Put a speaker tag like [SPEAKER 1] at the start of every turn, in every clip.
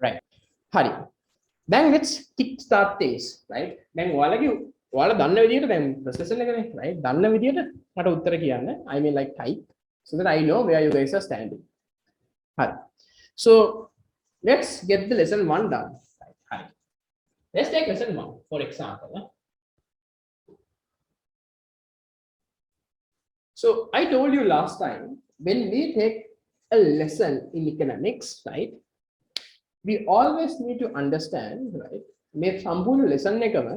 [SPEAKER 1] right hari then let's kick start things right then ඔයාලා දන්න විදිහට දැන් ප්‍රොසෙසන් එකනේ right දන්න විදිහට මට උත්තර කියන්න I mean like type so that I know where you guys are standing hari so let's get the lesson 1 done right hari let's take lesson 1 for example so I told you last time when we take a lesson in economics right we always need to understand right මේ සම්පූර්ණ lesson එකම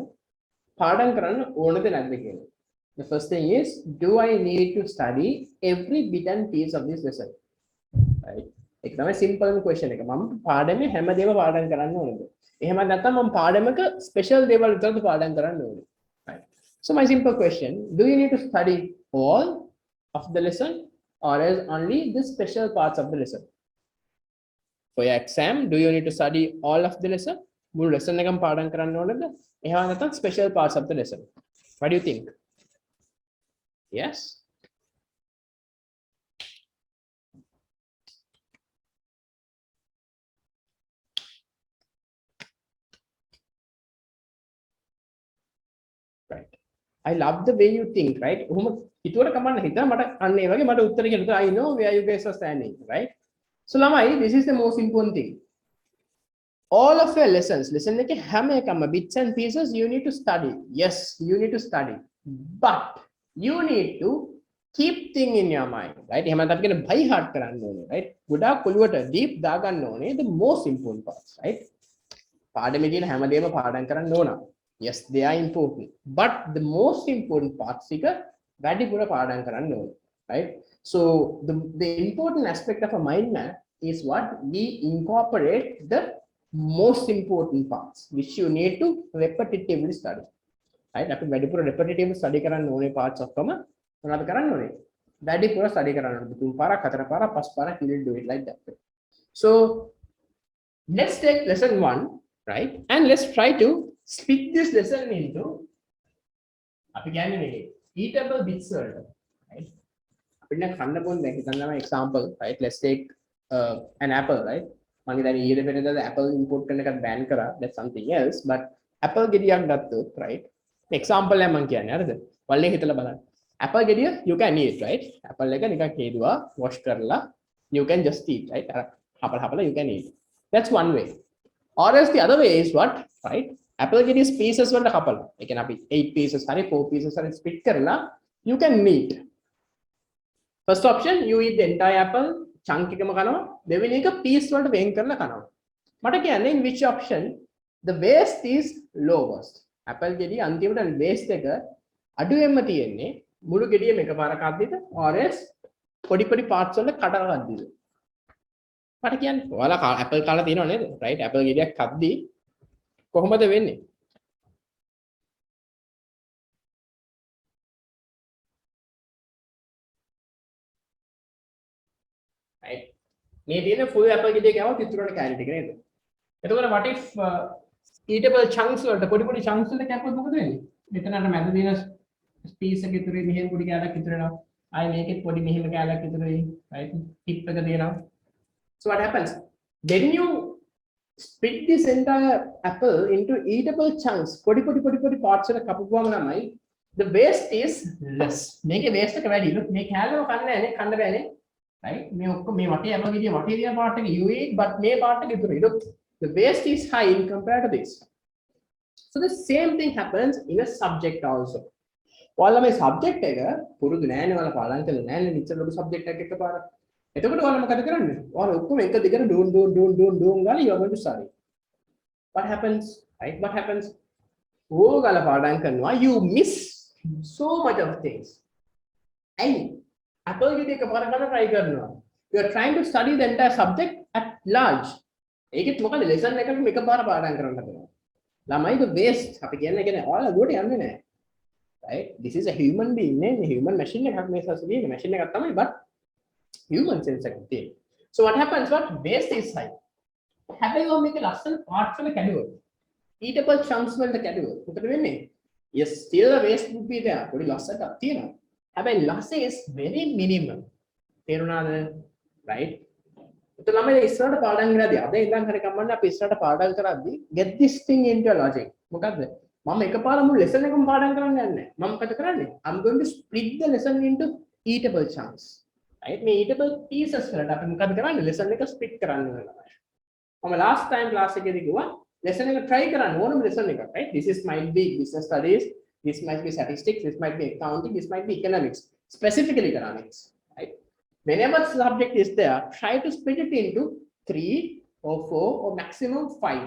[SPEAKER 1] පාඩම් කරන්න ඕනද නැද්ද කියලා. The first thing is do I need to study every bit and piece of this lesson? Right? ඒක තමයි simple question එක. මම පාඩමේ හැමදේම පාඩම් කරන්න ඕනද? එහෙම නැත්නම් මම පාඩමක special දේවල් විතරද පාඩම් කරන්න ඕනේ. Right? So my simple question, do you need to study all of the lesson or is only the special parts of the lesson? For your exam, do you need to study all of the lesson? මුළු lesson එකම පාඩම් කරන්න ඕනද? එහෙම නැත්නම් special parts of the lesson? What do you think? Yes? Right. I love the way you think, right? ඔහොම හිතුවට කමන්න හිතා මට අන්න ඒ වගේ මට උත්තර කියන්න. I know where you guys are standing, right? So lamai, this is the most important thing. All of your lessons, listen like හැම එකම bits and pieces you need to study. Yes, you need to study. But you need to keep thing in your mind, right? එහෙම නැත්නම් අපි කියන by heart කරන්න ඕනේ, right? ගොඩාක් ඔළුවට deep දාගන්න ඕනේ the most important parts, right? පාඩමේ තියෙන හැමදේම පාඩම් කරන්න ඕන. Yes, they are important. But the most important parts එක වැඩිපුර පාඩම් කරන්න ඕනේ, right? So the important aspect of a mind map is what we incorporate the most important parts which you need to repetitively study. Right? අපි වැඩිපුර repetitively study කරන්න ඕනේ parts ඔක්කොම මොනවද කරන්න ඕනේ? වැඩිපුර study කරන්න ඕනේ. තුන් පාරක් හතර පාරක් පහ පාරක් you will do it like that. So let's take lesson 1, right? And let's try to split this lesson into අපි කියන්නේ මේ eatable bits වලට, right? අපිට කන්න බොන්න දැන් හිතන්නම example, right? Let's take an apple, right? මම දැන් ඊයේ වෙනදා apple import කරන එකත් ban කරා, that's something else, but apple ගෙඩියක් ගත්තොත්, right? example එක මම කියන්නේ හරිද? ඔයාලා හිතලා බලන්න. apple ගෙඩිය you can eat, right? apple එක නිකන් හේදුවා wash කරලා you can just eat, right? හපලා you can eat. That's one way. Or else the other way is what, right? apple ගෙඩිය pieces වලට කපලා. ඒ කියන්නේ අපි 8 pieces හරි 4 pieces හරි split කරලා you can eat. First option, you eat the entire apple, chunk එකම කනවා. දෙවෙනි එක piece වලට වෙන් කරලා කනවා. මට කියන්නේ in which option the waste is lowest. apple ගෙඩිය අන්තිමට waste එක අඩුවෙන්ම තියෙන්නේ මුළු ගෙඩියම එකපාරක් අද්දිද or else පොඩි පොඩි parts වලට කඩලා අද්දිද. මට කියන්නේ ඔයාලා apple කාලා තියෙනව නේද? right? apple ගෙඩියක් අද්දි කොහොමද වෙන්නේ? right? මේ තියෙන full apple ගෙඩිය ගාව පිටුරට කැරට් එක නේද? එතකොට what if eatable chunks වලට පොඩි පොඩි chunks වලට කැපුවොත් මොකද වෙන්නේ? මෙතනට මැද තියෙන piece එක ඉතුරුයි මෙහෙම පොඩි කැලක් ඉතුරු වෙනවා. ආයි මේකෙත් පොඩි මෙහෙම කැලක් ඉතුරුයි. right? tip එක තියෙනවා. So what happens? When you split this entire apple into eatable chunks, පොඩි parts වල කපපුවම තමයි the waste is less. මේකේ waste එක වැඩි. look මේ කැලම කන්න නැහැ කන්න බෑනේ. right? මේ ඔක්කොම මේ වටේ apple ගෙඩිය වටේ තියෙන part එක you eat but මේ part එක ඉතුරුයි. look the waste is high in compared to this. So the same thing happens in a subject also. ඔයාලා මේ subject එක පුරුදු නෑනේ ඔයාලා පාඩම් කරලා නෑනේ ඉච්චර ලොකු subject එකක් එකපාරක්. එතකොට ඔයාලා මොකද කරන්නේ? ඔයාලා ඔක්කොම එක දිගට ඩෝන් ගාලා you are going to study. What happens? Right? What happens? ඕගාලා පාඩම් කරනවා you miss so much of things. And apple ගෙඩිය එකපාරක් ගන්න try කරනවා. You are trying to study the entire subject at large. ඒකෙත් මොකද lesson එකකට එකපාර පාඩම් කරන්න හදනවා. ළමයි the waste අපි කියන්නේ ඔයාලා ගොඩ යන්නේ නැහැ. Right? This is a human being නේ. human machine එකක් මේ සසුනේ machine එකක් තමයි but human sense එකක් තියෙනවා. So what happens? What waste is high. හැබැයි ඔය මේක ලස්සන parts වල කැඩුවොත් eatable chunks වලට කැඩුවොත් මොකද වෙන්නේ? Yes, still the waste would be there. පොඩි loss එකක් තියෙනවා. හැබැයි loss is very minimum. තේරුණාද? Right? එතකොට ළමයි ඉස්සරහට පාඩම් කරද්දී අද ඉඳන් හරි කමන්නේ අපි ඉස්සරහට පාඩම් කරද්දී get this thing into your logic. මොකද්ද? මම එකපාර මුළු lesson එකම පාඩම් කරන්න යන්නේ නැහැ. මම මොකද කරන්නේ? I'm going to split the lesson into eatable chunks. Right? මේ eatable pieces වලට අපි මොකද කරන්නේ? lesson එක split කරන්න වෙනවා. මම last time class එකේදී කිව්වා lesson එක try කරන්න ඕනම lesson එකක්. Right? This is might be business studies, this might be statistics, this might be accounting, this might be economics. Specifically economics. Right? Whenever subject is there, try to split it into 3 or 4 or maximum 5.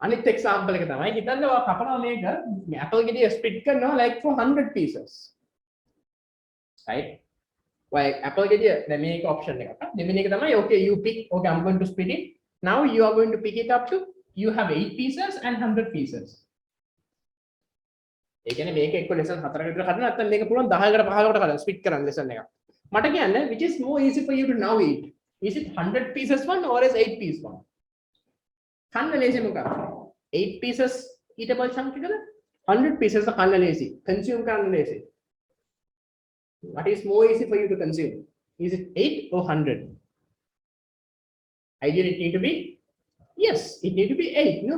[SPEAKER 1] Another example එක තමයි හිතන්න ඔයා කපනවා මේක apple ගෙඩිය split කරනවා like for 100 pieces. Right? Why apple ගෙඩිය දැන් මේක option එකක්. දෙවෙනි එක තමයි okay you pick okay I'm going to split it. Now you are going to pick it up to you have 8 pieces and 100 pieces. ඒ කියන්නේ මේක එක්ක lesson 4කට විතර හදන්න නැත්නම් මේක පුළුවන් 10කට 5කට කරන්න split කරන්න lesson එක. මට කියන්න which is more easy for you to now eat. Is it 100 pieces one or is 8 piece one? කන්න ලේසි මොකක්ද? 8 pieces eatable chunk එකද? 100 pieces කන්න ලේසි. Consume කරන්න ලේසි. What is more easy for you to consume? Is it 8 or 100? Ideally it need to be yes, it need to be 8, no?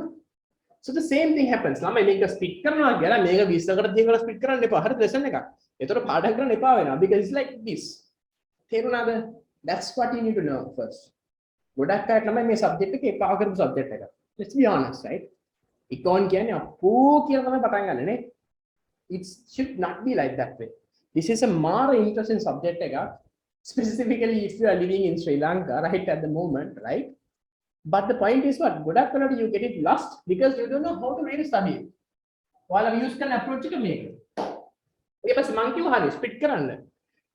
[SPEAKER 1] So the same thing happens. ළමයි මේක split කරනවා කියලා මේක 20කට 30කට split කරන්න එපා. හරිද lesson එකක්. ඒතර පාඩම් කරන්න එපා වෙනවා because it's like this. තේරුණාද? That's what you need to know first. ගොඩක් අය ළමයි මේ subject එක එපා කරපු subject එක. Let's be honest, right? Econ කියන්නේ අපෝ කියලා තමයි පටන් ගන්න නේ. It should not be like that way. This is a more interesting subject එකක්. Specifically if you are living in Sri Lanka right at the moment, right? But the point is what? ගොඩක් වෙලාවට you get it lost because you don't know how to really study it. ඔයාලා use කරන approach එක මේක. ඊට පස්සේ මං කිව්වා හරි split කරන්න.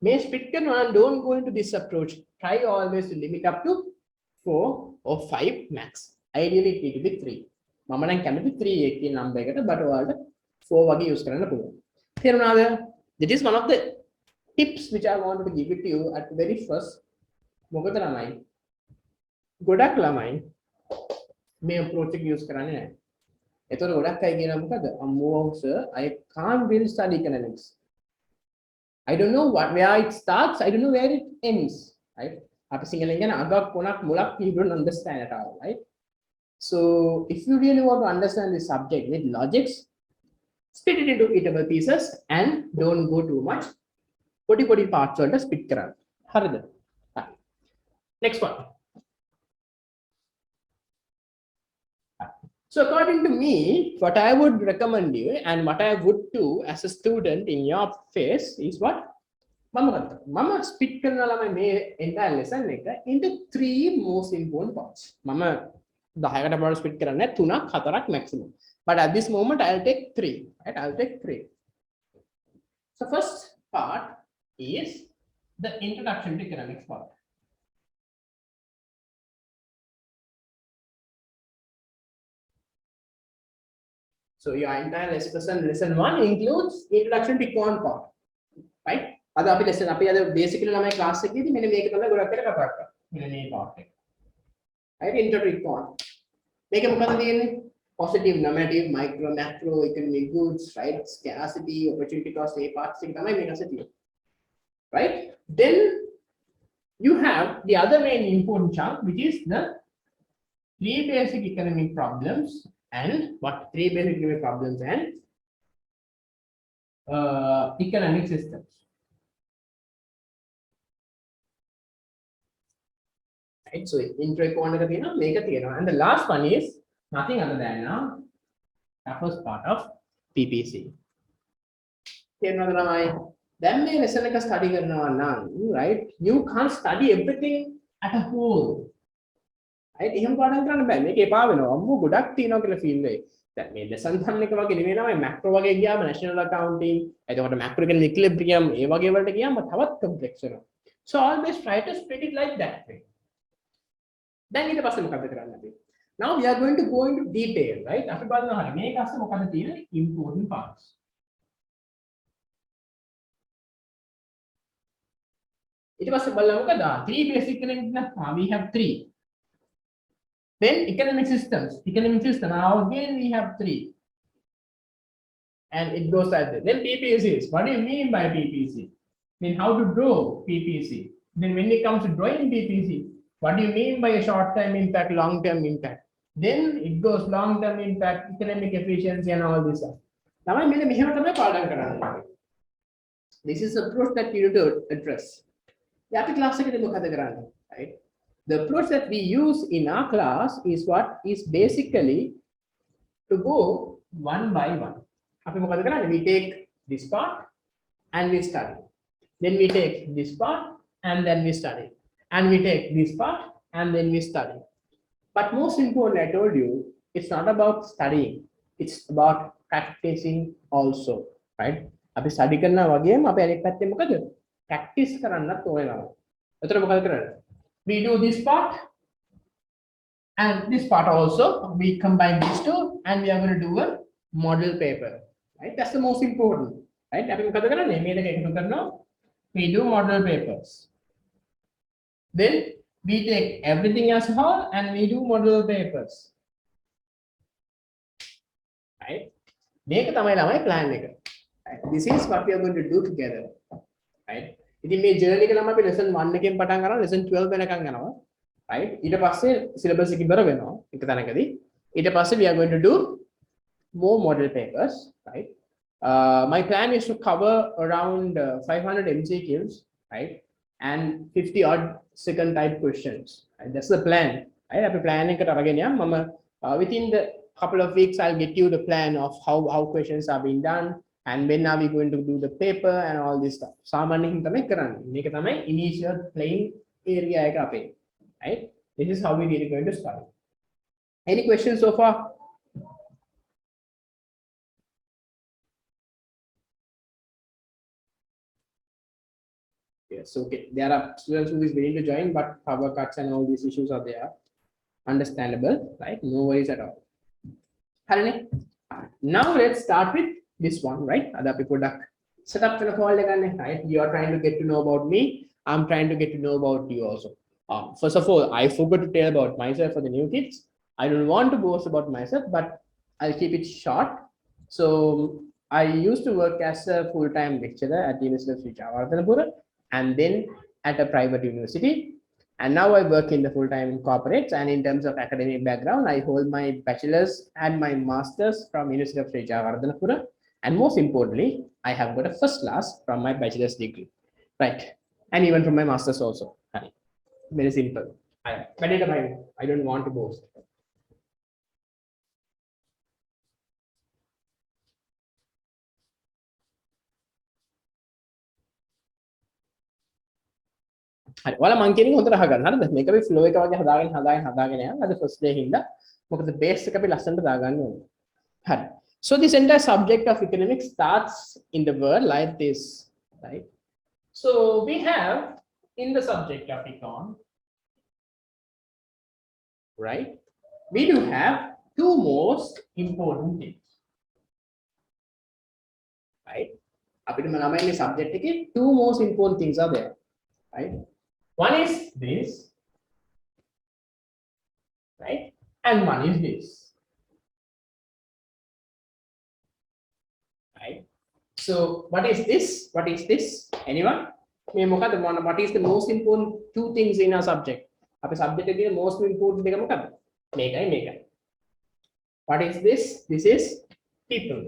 [SPEAKER 1] මේ split කරනවා නම් don't go into this approach. Try always to limit up to 4 or 5 max. Ideally it need to be 3. මම නම් කැමති 3 කියන number එකට but ඔයාලට 4 වගේ use කරන්න පුළුවන්. තේරුණාද? That is one of the tips which I wanted to give it to you at the very first. මොකද ළමයි ගොඩක් ළමයි මේ approach එක use කරන්නේ නැහැ. ඒතකොට ගොඩක් අය කියනවා මොකද? අම්මෝ sir I can't really study economics. I don't know where it starts, I don't know where it ends, right? අපි සිංහලෙන් කියන අගක් කොනක් මුලක් you don't understand at all, right? So if you really want to understand this subject with logics, split it into eatable pieces and don't go too much. Poti parts වලට split කරන්න. හරිද? හරි. Next one. So according to me, what I would recommend you and what I would do as a student in your face is what? Mama split කරනවා ළමයි මේ entire lesson එක into 3 most important parts. මම 10කට බලන්න split කරන්නේ 3ක් 4ක් maximum. But at this moment I'll take 3, right? I'll take 3. So first part is the introduction to economics part. So your entire lesson 1 includes introduction to econ part, right? අද අපි lesson අපි අද basically ළමයි class එකේදී මෙන්න මේක තමයි ගොඩක් වෙලා කතා කරා. මෙන්න මේ part එක. right? Intro to econ. මේක මොකද තියෙන්නේ? Positive, negative, micro, macro, economic goods, right? Scarcity, opportunity cost, a parts එක තමයි මේක ඇස්සේ තියෙන්නේ. Right? Then you have the other main important chunk which is the 3 basic economic problems. And what 3 basic economic problems and economic systems. Right, so intro econ එක තියෙනවා මේක තියෙනවා and the last one is nothing other than the first part of PPC. තේරෙනවද ළමයි? දැන් මේ lesson එක study කරනවා නම් right you can't study everything at a whole. right එහෙම පාඩම් කරන්න බෑ මේක එපා වෙනවා අම්මෝ ගොඩක් තියෙනවා කියලා feel වෙයි. දැන් මේ lesson 1 එක වගේ නෙමෙයි නම macro වගේ ගියාම national accounting එතකොට macro කියන්නේ equilibrium ඒ වගේ වලට ගියාම තවත් complex වෙනවා. So always try to split it like that way. දැන් ඊට පස්සේ මොකද කරන්න අපි? Now we are going to go into detail, right? අපි බලනවා හරි මේක අස්සේ මොකද තියෙන important parts. ඊට පස්සේ බලමු මොකද? 3 basic economics we have 3. Then economic systems. Economic system. Now again we have 3. And it goes like that. Then PPCs. What do you mean by PPC? I mean how to draw PPC. Then when it comes to drawing PPC, what do you mean by a short-term impact, long-term impact? Then it goes long-term impact, economic efficiency, and all this stuff. This is the approach that you need to address. Right? The approach that we use in our class is what is basically to go one by one. We take this part and we study. Then we take this part and then we study. And we take this part and then we study. But most important, I told you, it's not about studying. It's about practicing also, right? අපි study කරනවා වගේම අපි අනෙක් පැත්තේ මොකද? practice කරන්නත් ඕනේ. එතකොට මොකද කරන්නේ? We do this part and this part also. We combine these two and we are going to do a model paper, right? That's the most important, right? අපි මොකද කරන්නේ? මේ දෙක එකතු කරනවා. We do model papers. Then we take everything as a whole and we do model papers, right? මේක තමයි ළමයි plan එක. Right? This is what we are going to do together, right? ඉතින් මේ journey එක ළමයි අපි lesson 1 එකෙන් පටන් ගන්නවා lesson 12 වෙනකන් යනවා, right? ඊට පස්සේ syllabus එක ඉවර වෙනවා එක තැනකදී. ඊට පස්සේ we are going to do more model papers, right? My plan is to cover around 500 MCQs, right? And 50 odd second type questions. Right? That's the plan. Right? After planning, within the couple of weeks, I'll get you the plan of how questions are being done and when are we going to do the paper and all this stuff. Initial playing area. Right? This is how we really going to start. Any questions so far? Yes, okay. There are students who is willing to join, but power cuts and all these issues are there. Understandable, right? No worries at all. Now let's start with this one, right? Other product setup, right? You are trying to get to know about me. I'm trying to get to know about you also. First of all, I forgot to tell about myself for the new kids. I don't want to boast about myself, but I'll keep it short. So I used to work as a full-time lecturer at the University of and then at a private university. And now I work in the full-time corporates. And in terms of academic background, I hold my bachelor's and my master's from University of Vardhanapura. And most importantly, I have got a first class from my bachelor's degree, right? And even from my master's also. Very simple. I don't want to boast. හරි ඔයාලා මං කියන එක හොඳට අහගන්න හරිද මේක අපි flow එක වගේ හදාගෙන යනවා අද first day හින්දා මොකද base එක අපි ලස්සනට දාගන්න ඕනේ හරි so this entire subject of economics starts in the word like this, right? So we have in the subject of econ, right, we do have two most important things, right? අපිට මම මේ subject එකේ two most important things are there, right? One is this, right? And one is this, right? So what is this? What is this? Anyone? What is the most important two things in our subject? Our subject is the most important thing. What is this? This is people.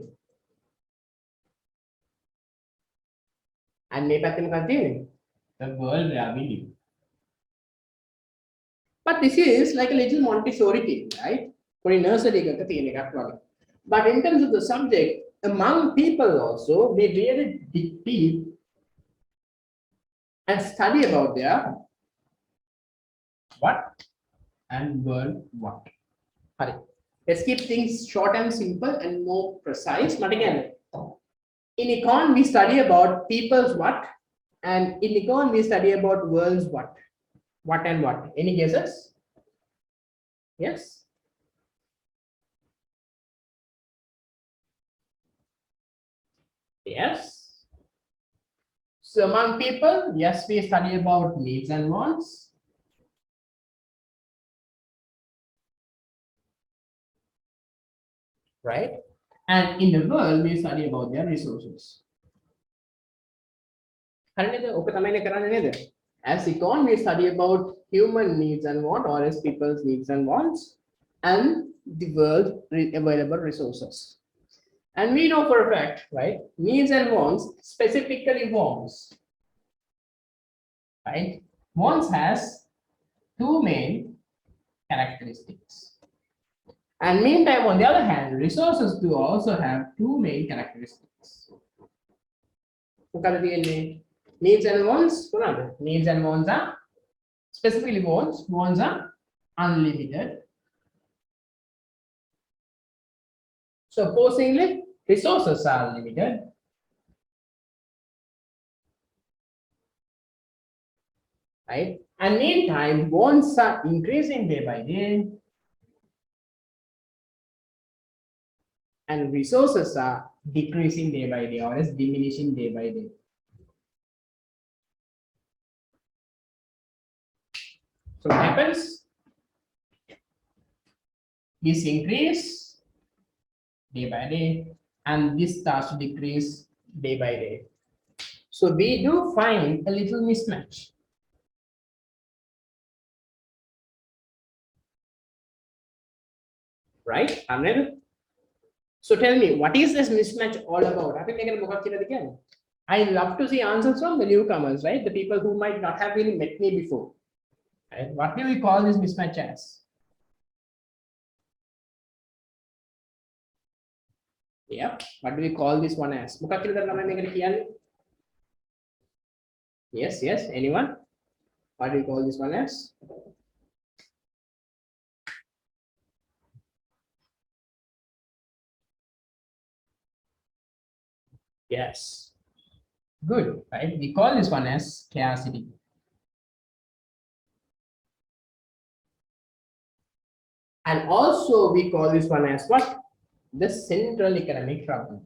[SPEAKER 1] And the world where we live. But this is like a little Montessori thing, right? For a nursery, but in terms of the subject, among people also, we really dig deep and study about their what and world what. Let's keep things short and simple and more precise. But again, in econ, we study about people's what, and in econ, we study about world's what. What and what? Any guesses? Yes? Yes. So among people, yes, we study about needs and wants. Right? And in the world, we study about their resources. As econ, we study about human needs and wants, or as people's needs and wants, and the world available resources. And we know for a fact, right? Needs and wants, specifically wants, right? Wants has two main characteristics. And meantime, on the other hand, resources do also have two main characteristics. Needs and wants, needs and wants are specifically wants are unlimited. Supposingly, resources are limited. Right? And meantime, wants are increasing day by day. And resources are decreasing day by day, or is diminishing day by day. So what happens? This increase day by day, and this starts to decrease day by day. So we do find a little mismatch. Right, Anil? So tell me, what is this mismatch all about? I love to see answers from the newcomers, right? The people who might not have really met me before. Right? What do we call this mismatch as? Yep. What do we call this one as? Yes, yes. Anyone? What do we call this one as? Yes. Good, right? We call this one as scarcity. And also we call this one as what? The central economic problem.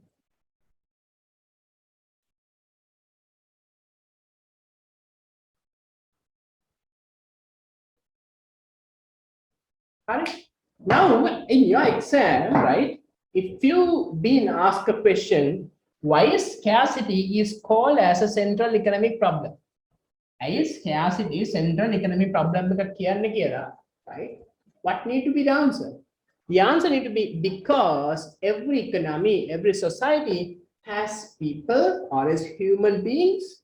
[SPEAKER 1] Correct? Now, in your exam, right, if you've been asked a question, why scarcity is called as a central economic problem? Why is scarcity central economic problem? Right? What need to be the answer? The answer need to be because every economy, every society has people or as human beings,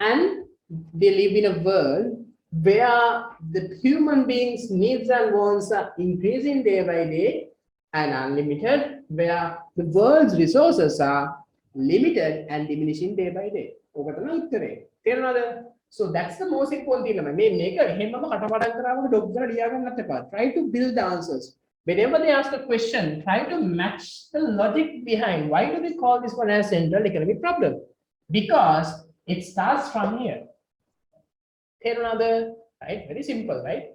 [SPEAKER 1] and they live in a world where the human beings' needs and wants are increasing day by day and unlimited, where the world's resources are limited and diminishing day by day. So that's the most important thing. Try to build the answers. Whenever they ask a question, try to match the logic behind. Why do we call this one as central economic problem? Because it starts from here. Right? Very simple, right?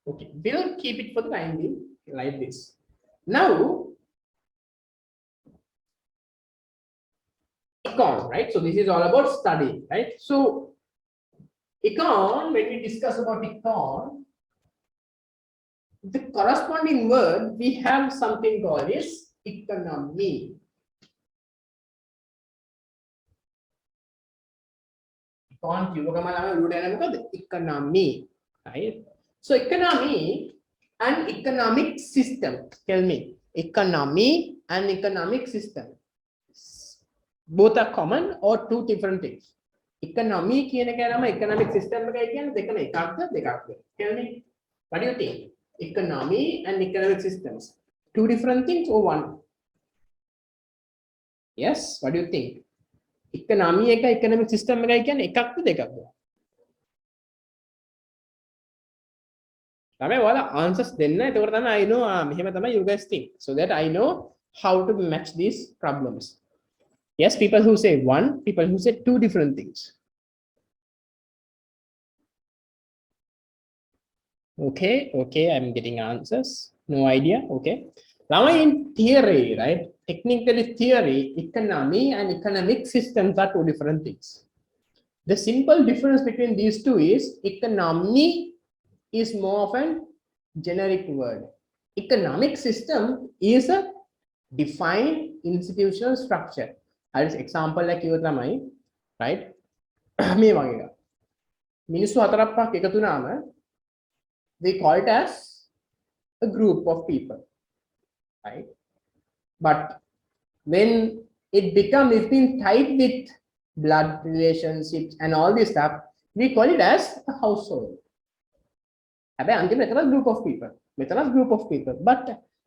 [SPEAKER 1] Okay, we'll keep it for the time being like this. Now, econ, right? So this is all about study, right? So econ, when we discuss about econ, the corresponding word we have something called is economy. Economy, right? So economy and economic system. Tell me, economy and economic system. Both are common or two different things? Economy economic system. Tell me, what do you think? Economy and economic systems. Two different things or one? Yes, what do you think? Economy economic system answers I know you guys think, so that I know how to match these problems. Yes, people who say one, people who say two different things. Okay, I'm getting answers. No idea. Okay. Now in theory, right? Technically theory, economy and economic systems are two different things. The simple difference between these two is economy is more of a generic word. Economic system is a defined institutional structure. හරි example එකක් කිව්ව තමයි right මේ වගේ එකක්. මිනිස්සු හතරක් පහක් එකතු වුණාම they call it as a group of people, right? But when it becomes, it's been tied with blood relationships and all this stuff, we call it as a household. හැබැයි අන්තිමට එතන group of people. මෙතන group of people. But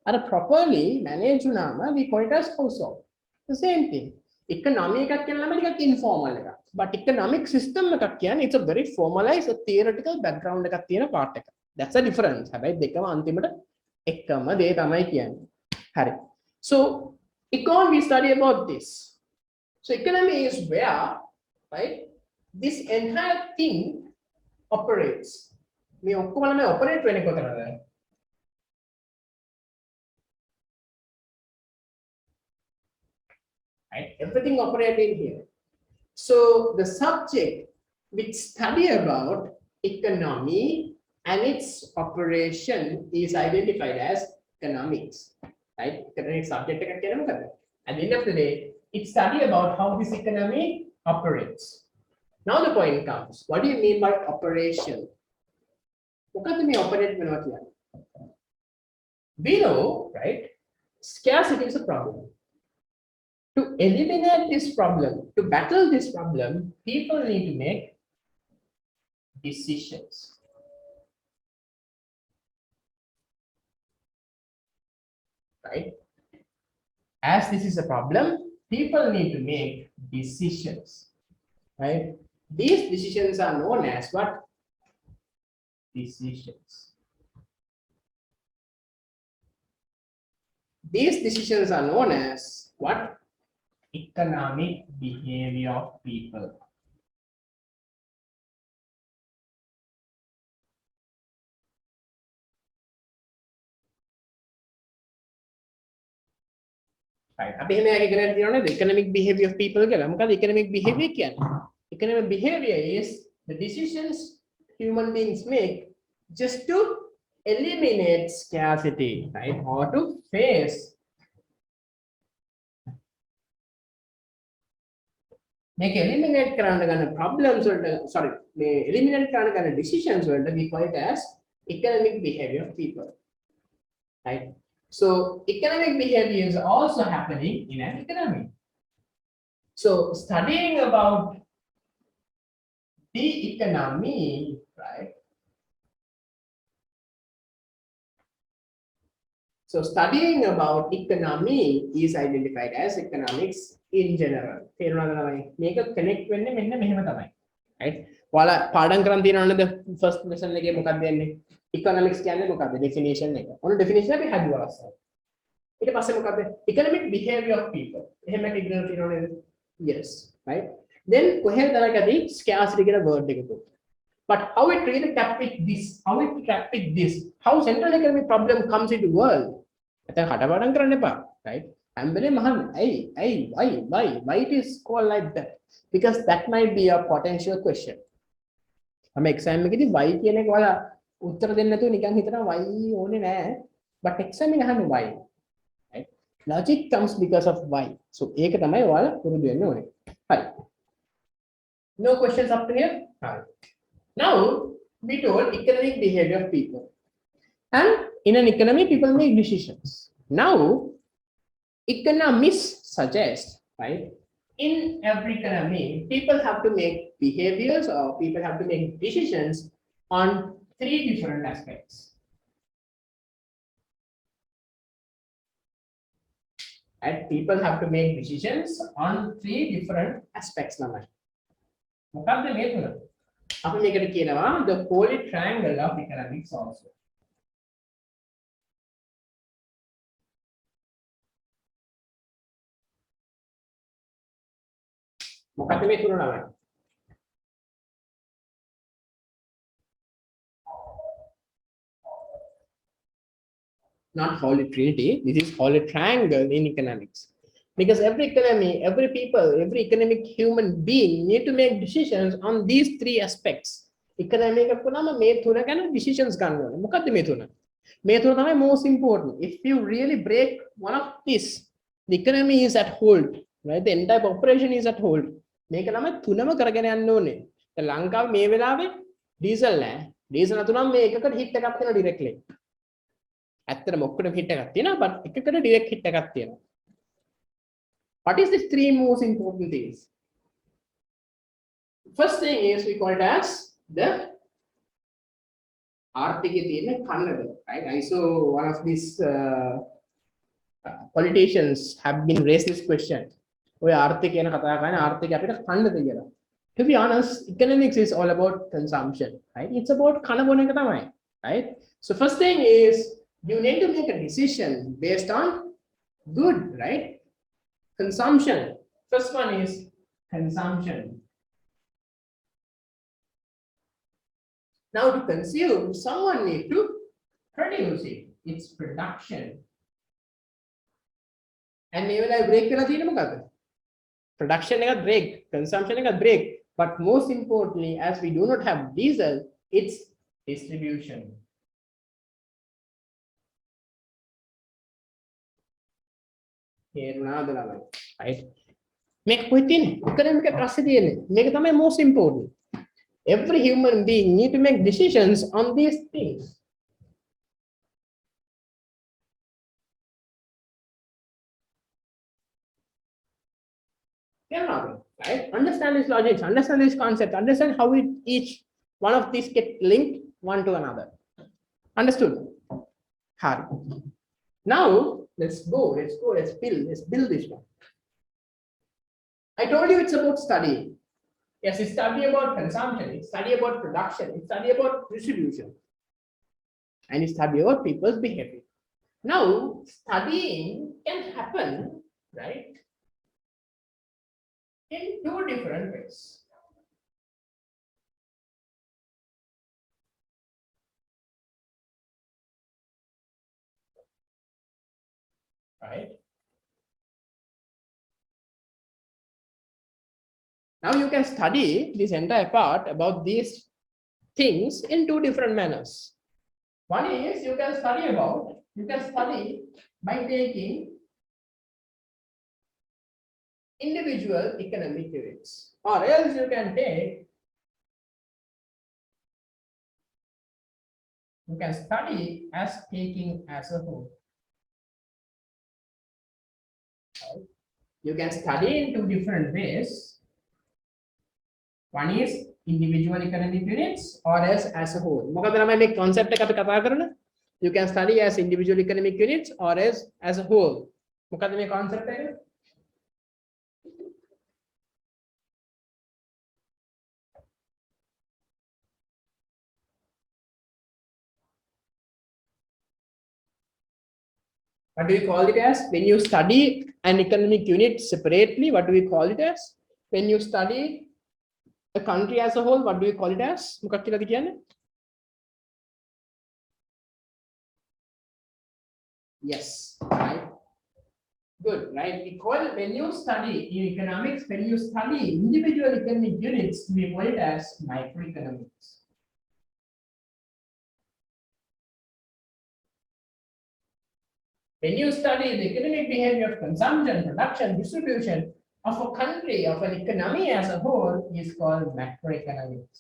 [SPEAKER 1] අර properly manage වුණාම we call it as household. The same thing. Economic එකක් කියනම ටිකක් informal එකක්. But economic system එකක් කියන්නේ it's a very formalized theoretical background එකක් තියෙන part එක. That's the difference. හැබැයි දෙකම අන්තිමට එකම දේ තමයි කියන්නේ. හරි. So econ we study about this. So economy is where, right, this entire thing operates. මේ ඔක්කොම ළමයි operate වෙන්නේ කොතනද? Right? Everything operating here. So the subject which study about economy and its operation is identified as economics. Right? Economic subject එකක් කියන මොකද? At the end of the day, it study about how this economy operates. Now the point comes. What do you mean by operation? මොකද මේ operate වෙනවා කියන්නේ? We know, right? Scarcity is a problem. To eliminate this problem, to battle this problem, people need to make decisions. Right? As this is a problem, people need to make decisions. Right? These decisions are known as what? Decisions. These decisions are known as what? Economic behavior of people. Right. අපි එහෙම යකි කරන්නේ තියෙනවනේ economic behavior of people කියලා. මොකද economic behavior කියන්නේ? Economic behavior is the decisions human beings make just to eliminate scarcity, right? Or to face make eliminate කරන්න ගන්න problems වලට sorry මේ eliminate කරන්න ගන්න decisions වලට we call it as economic behavior of people, right? So economic behavior is also happening in an economy. So studying about the economy, right? So studying about economy is identified as economics in general. තේරුණාද ළමයි? මේක connect වෙන්නේ මෙන්න මෙහෙම තමයි. Right? ඔයාලා පාඩම් කරන් තියෙනවනේ the first lesson එකේ මොකක්ද දෙන්නේ? Economics කියන්නේ මොකක්ද? Definition එක. ඔන්න definition අපි හදුවා ලස්සන. ඊට පස්සේ මොකක්ද? Economic behavior of people. එහෙම එක ඉගෙන තියෙනවනේ. Yes, right? Then කොහෙද දාගදී scarcity කියන word එක පොත්. But how it really tap with this? How it tap with this? How central economic problem comes into world? නැත්නම් කටපාඩම් කරන්න එපා, right? හැම්බෙලේ මහන් why it is called like that? Because that might be a potential question. I'm exam එකේදී why කියන එක ඔයාලා උත්තර දෙන්න නැතුව නිකන් හිතනවා why ඕනේ නැහැ. But exam එක අහන්නේ why. Right? Logic comes because of why. So ඒක තමයි ඔයාලා පුරුදු වෙන්න ඕනේ. හරි. No questions up to here? Right. Now we told economic behavior of people. And in an economy, people make decisions. Now, economists suggest, right? In every economy, people have to make behaviors or people have to make decisions on 3 different aspects. And people have to make decisions on 3 different aspects. මොකක්ද මේ තුන? අපි මේකට කියනවා the holy triangle of economics also. මොකක්ද මේ තුන නම? Not holy trinity, this is holy triangle in economics. Because every economy, every people, every economic human being need to make decisions on these 3 aspects. Economic එකක් වුණාම මේ තුන ගැන decisions ගන්න ඕනේ. මොකක්ද මේ තුන? මේ තුන තමයි most important. If you really break one of this, the economy is at hold. right? The entire operation is at hold. මේක ළමයි තුනම කරගෙන යන්න ඕනේ. දැන් ලංකාවේ මේ වෙලාවේ ඩීසල් නැහැ. ඩීසල් නැතුනම් මේ එකකට හිට් එකක් තියෙනවා ඩිරෙක්ට්ලි. ඇත්තටම ඔක්කොටම හිට් එකක් තියෙනවා, but එකකට ඩිරෙක්ට් හිට් එකක් තියෙනවා. What is the three most important things? First thing is we call it as the ආර්ථිකයේ තියෙන කන්නද, right? I saw one of these politicians have been raised this question. ඔය ආර්ථිකය ගැන කතා කරන ආර්ථිකය අපිට කන්නද කියලා. To be honest, economics is all about consumption, right? It's about කන බොන එක තමයි, right? So first thing is you need to make a decision based on good, right? Consumption. First one is consumption. Now to consume, someone need to produce it. It's production. And මේ වෙලාවේ break වෙලා තියෙන්නේ මොකද්ද? Production එක break, consumption එක break. But most importantly, as we do not have diesel, it's distribution. තේරුණාද ළමයි? Right? මේක කොහෙද තියෙන්නේ? economic එක පස්සේ තියෙන්නේ. මේක තමයි most important. Every human being need to make decisions on these things. Right? Understand these logics, understand these concepts, understand how each one of these get linked one to another. Understood? Hard. Now let's build this one. I told you it's about studying. Yes, it's study about consumption, it's study about production, it's study about distribution, and it's study about people's behavior. Now, studying can happen, right, in two different ways. Right? Now you can study this entire part about these things in two different manners. One is you can study by taking individual economic units, or else you can study as taking as a whole. Right? You can study in two different ways. One is individual economic units or as a whole. මොකද ළමයි මේ concept එක අපි කතා කරන්නේ? You can study as individual economic units or as a whole. මොකද මේ concept එක? What do we call it as? When you study an economic unit separately, what do we call it as? When you study a country as a whole, what do we call it as? මොකක් කියලාද කියන්නේ? Yes, right. Good, right? We call when you study in economics, when you study individual economic units, we call it as microeconomics. When you study the economic behavior of consumption, production, distribution of a country, of an economy as a whole, is called macroeconomics.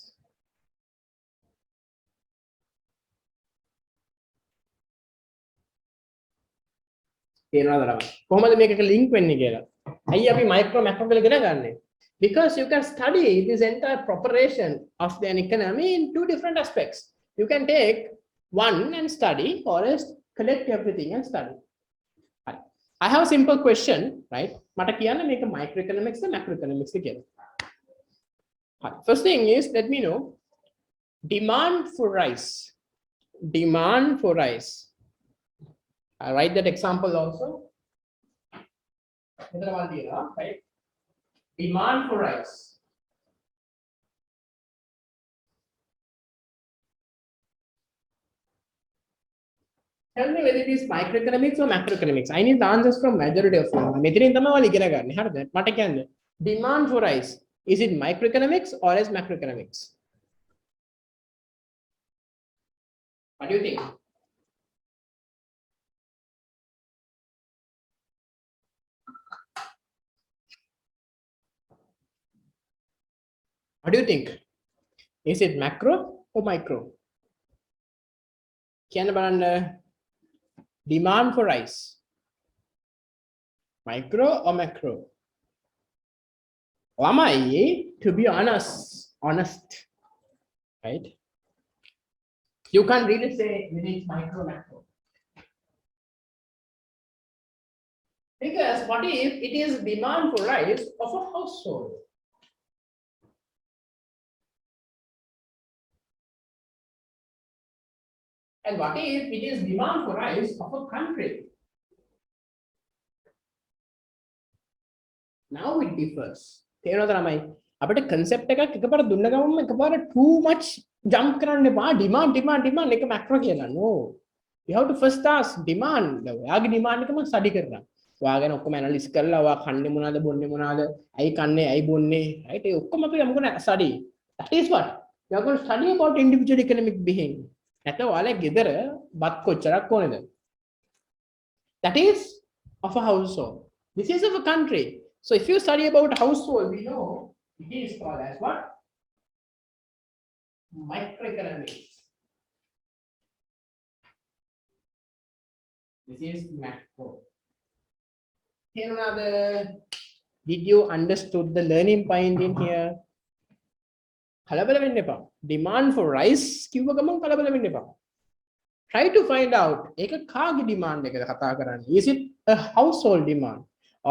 [SPEAKER 1] කොහොමද මේක link වෙන්නේ කියලා? අයිය අපි micro macro කියලා ඉගෙන ගන්නෙ. Because you can study this entire preparation of an economy in two different aspects. You can take one and study, or else collect everything and study. I have a simple question, right? මට කියන්න මේක microeconomics and macroeconomics කියලා. First thing is, let me know demand for rice. Demand for rice. I write that example also. Right? Demand for rice. Tell me whether it is microeconomics or macroeconomics. I need the answers from majority of them. මෙතනින් තමයි ඔයාලා ඉගෙන ගන්න. හරිද? මට කියන්න. Demand for rice. Is it microeconomics or is macroeconomics? What do you think? What do you think? Is it macro or micro? Can demand for rice? Micro or macro? To be honest, right? You can't really say whether it's micro or macro. Because what if it is demand for rice of a household? And what if it is demand for rice of a country? Now it differs. තේරෙනවද ළමයි? අපිට concept එකක් එකපාර දුන්න ගමන්ම එකපාර too much jump කරන්න එපා. demand එක macro කියලා. No. You have to first ask demand. ඔයාගේ demand එක මම study කරනවා. ඔයාගෙන ඔක්කොම analysis කරලා ඔයා කන්නේ මොනවද බොන්නේ මොනවද? ඇයි කන්නේ ඇයි බොන්නේ? Right? ඒ ඔක්කොම අපි I'm going to study. That is what? You are going to study about individual economic being. නැත්නම් ඔයාලා ගෙදර බත් කොච්චරක් ඕනේද? That is of a household. This is of a country. So if you study about household, we know it is called as what? Microeconomics. This is macro. Here another. Did you understood the learning point in here? කලබල වෙන්න එපා. Demand for rice කිව්ව ගමන් කලබල වෙන්න එපා. Try to find out ඒක කාගේ demand එකද කතා කරන්නේ. Is it a household demand?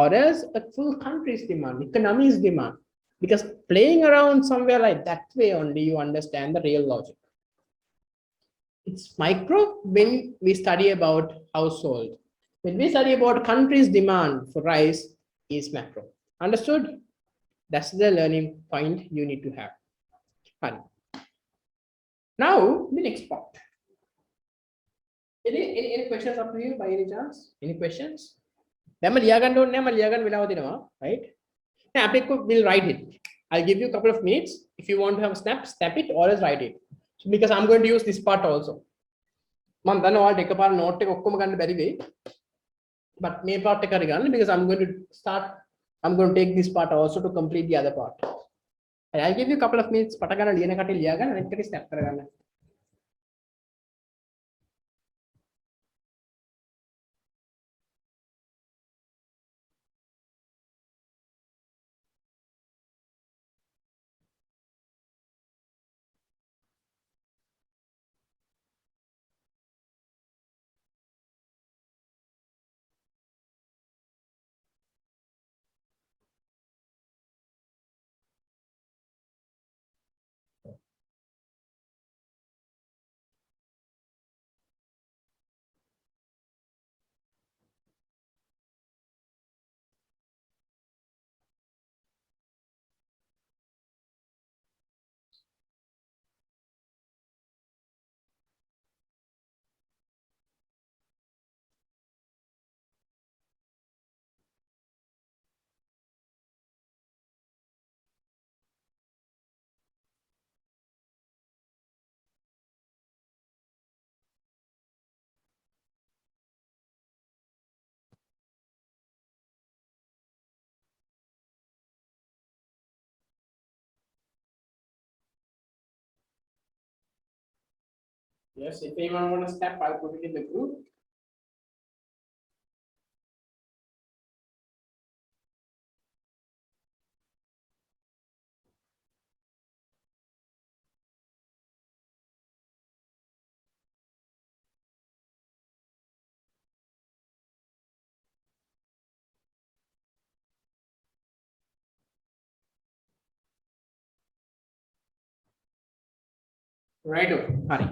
[SPEAKER 1] Or else a full country's demand, economy's demand. Because playing around somewhere like that way only you understand the real logic. It's micro when we study about household. When we study about country's demand for rice is macro. Understood? That's the learning point you need to have. Fine. Now the next part. Any questions up to you by any chance? Any questions? දැන් ලියා ගන්න ඕනේ නැහැ මම ලියා ගන්න වෙලාව දෙනවා right now අපි will write it. I'll give you a couple of minutes if you want to have a snap it or else write it. So because I'm going to use this part also. මම දන්නවා ඔයාලට එකපාර note එක ඔක්කොම ගන්න බැරි වෙයි. But මේ part එක හරි ගන්න because I'm going to take this part also to complete the other part. I'll give you a couple of minutes පට ගන්න ලියන කටේ ලියා ගන්න අනිත් එක snap කරගන්න. Yes, if anyone want to step, I'll put it in the group. Right. Hari.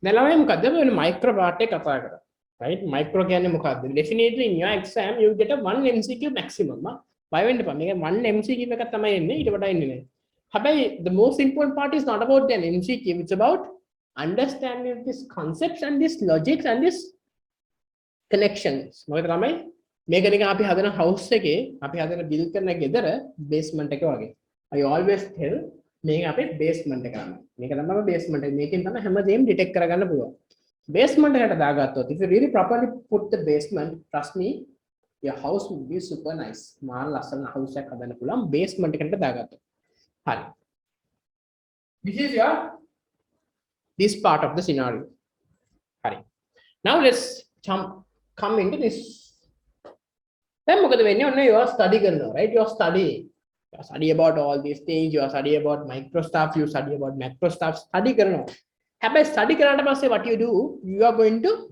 [SPEAKER 1] දැන් ළමයි මොකද්ද මේ micro part එක කතා කරා. Right? Micro කියන්නේ මොකද්ද? Definitely in your exam you get a 1 MCQ maximum. බය වෙන්න එපා. මේක 1 MCQ එකක් තමයි එන්නේ. ඊට වඩා එන්නේ නැහැ. හැබැයි the most important part is not about the MCQ. It's about understanding these concepts and these logics and these connections. මොකද ළමයි මේක නිකන් අපි හදන house එකේ අපි හදන build කරන ගෙදර basement එක වගේ. I always tell මේක අපේ basement එක තමයි. මේක තමයි basement එක. මේකෙන් තමයි හැමදේම detect කරගන්න පුළුවන්. Basement එකට දාගත්තොත් if you really properly put the basement, trust me, your house will be super nice. මාන ලස්සන house එකක් හදන්න පුළුවන් basement එකට දාගත්තොත්. හරි. This is your this part of the scenario. Hari. Now let's come into this. Then you are studying, right? You are studying. You are studying about all these things. You are studying about micro stuff. You study about macro stuff. Study karna. Have study karna say what you do? You are going to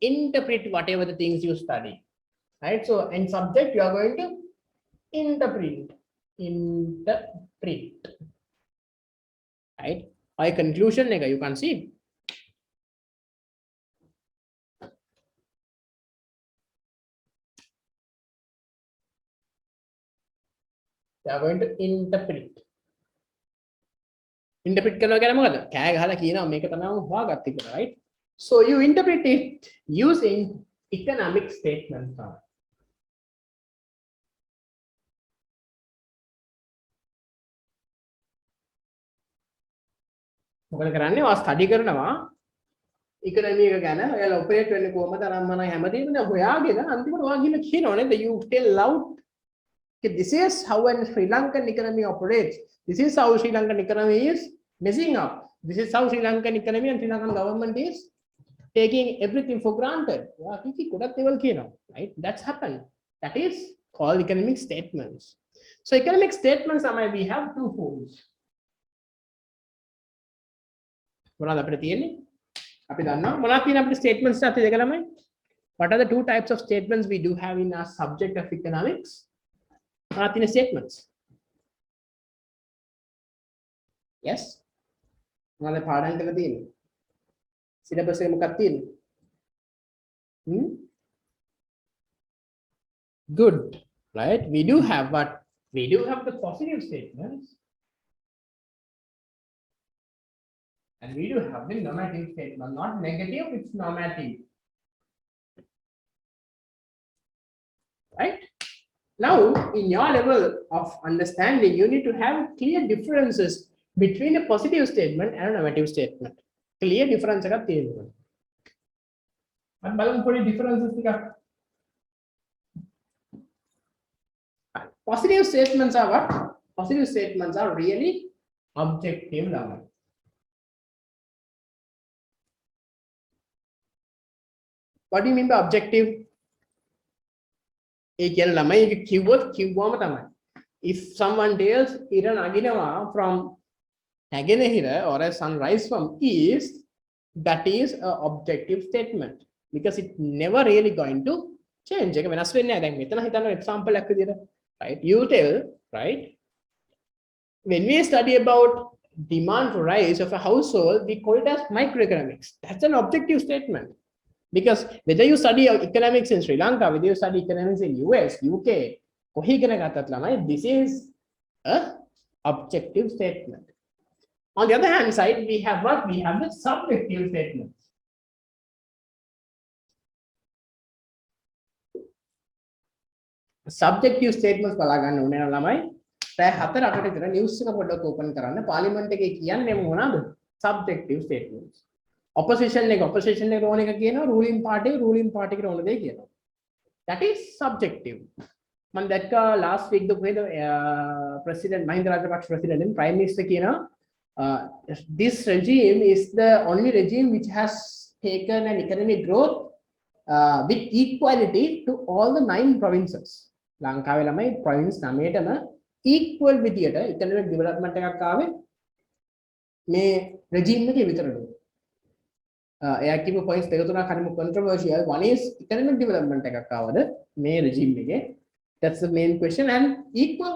[SPEAKER 1] interpret whatever the things you study, right? So in subject you are going to interpret, right? By conclusion, you can see. You are going to interpret. Interpret කරනවා කියන්නේ මොකද? කෑ ගහලා කියනවා මේක තමයි මම හොයාගත්තේ කියලා, right? So you interpret it using economic statements. මොකද කරන්නේ? ඔයා ස්ටඩි කරනවා economy එක ගැන. ඔයාලා ඔපරේට් වෙන්නේ කොහමද? අරම්මන හැමදේම දැන් හොයාගෙන අන්තිමට ඔයා ගිහින් කියනවා නේද? You tell out this is how an Sri Lankan economy operates. This is how Sri Lankan economy is messing up. This is how Sri Lankan economy and Sri Lankan government is taking everything for granted. Right? That's happened. That is called economic statements. So economic statements, we have two forms. What are the two types of statements we do have in our subject of economics? Statements. Yes. මොනවද පාඩම් කරලා තියෙන්නේ? Syllabus එක මොකක්ද තියෙන්නේ? Good, right? We do have what? We do have the positive statements. And we do have the normative statement. Not negative, it's normative. Right? Now, in your level of understanding, you need to have clear differences between a positive statement and a negative statement. Clear difference එකක් තියෙනවා. මම බලමු පොඩි differences ටිකක්. Positive statements are what? Positive statements are really objective ළමයි. What do you mean by objective? ඒ කියන්නේ ළමයි ඒක කිව්වම තමයි. If someone tells ඉර නගිනවා from Naganehira or a sunrise from east, that is an objective statement because it never really going to change. Example, right? You tell, right? When we study about demand rise of a household, we call it as microeconomics. That's an objective statement. Because whether you study economics in Sri Lanka, whether you study economics in US, UK, this is an objective statement. On the other hand side, we have what? We have the subjective statements. Subjective statements බලගන්න ඕනේ නෑ ළමයි. දැන් 4-8ට විතර news එක පොඩ්ඩක් open කරන්න. පාර්ලිමේන්තු එකේ කියන්නේ මොනවාද? Subjective statements. Opposition එක ඕන එක කියනවා, ruling party එකට ඕන දේ කියනවා. That is subjective. Man දැක්කා last week the president Mahinda Rajapaksa president and prime minister කියනවා this regime is the only regime which has taken an economic growth with equality to all the 9 provinces. ලංකාවේ ළමයි province 9ටම equal විදියට economic development එකක් ආවේ මේ regime එකේ විතරලු. එයා කියපු points දෙක තුනක් හරිම controversial. One is economic development එකක් ආවද මේ regime එකේ. That's the main question. And equal,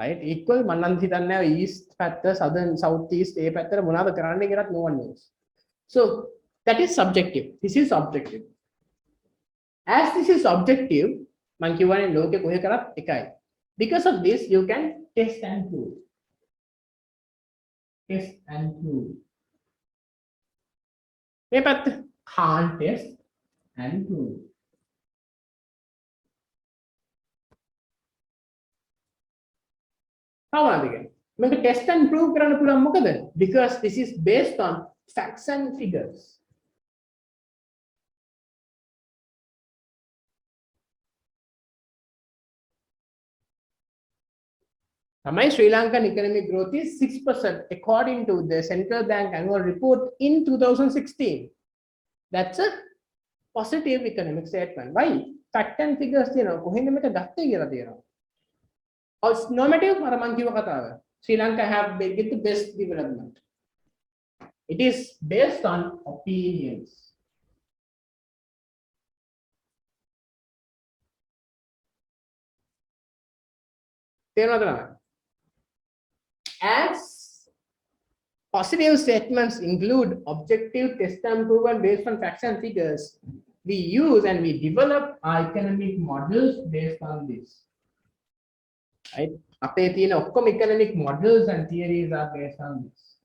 [SPEAKER 1] right? Equal මන්නන් හිතන්නේ east පැත්ත southern southeast ඒ පැත්තට මොනවද කරන්නේ කියලාත් no one knows. So that is subjective. This is objective. As this is objective, මං කියවනේ ලෝකේ කොහේ කරත් එකයි. Because of this you can test and prove. Test and prove. මේ පැත්ත can't test and prove. How are they? Make a test and prove කරන්න පුළුවන් මොකද? Because this is based on facts and figures. My Sri Lankan economic growth is 6% according to the central bank annual report in 2016. That's a positive economic statement. Why? Fact and figures, or normative Sri Lanka have get the best development. It is based on opinions. As positive statements include objective test and proven based on facts and figures, we use and we develop our economic models based on this. Right? Economic models and theories are based on this.